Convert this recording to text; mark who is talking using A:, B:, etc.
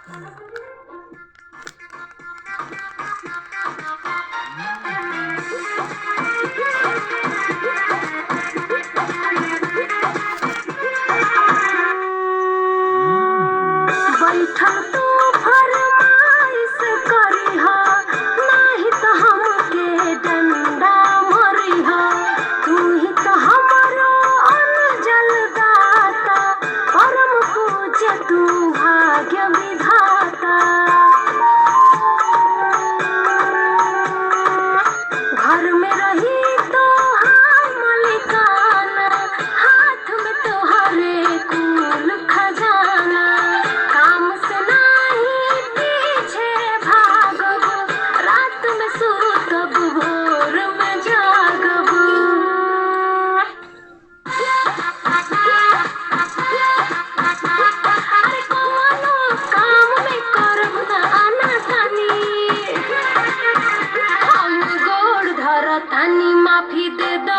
A: बैठल तू फरमाइश करिहा, नाही त हमके डंडा मरिहा। तू ही त हमरो अनजल दाता, परम पूज्य तू भाग्य विधाता। घर में रही तो हाँ मलिकाना, हाथ में तोहरे कुल खजाना। काम से नाही पीछे भागब, रात में सुतब भोर में जागब। अरे कौनो काम में करब ना आनाकानी, हम गोड़ धरतानी, माफी दे दो।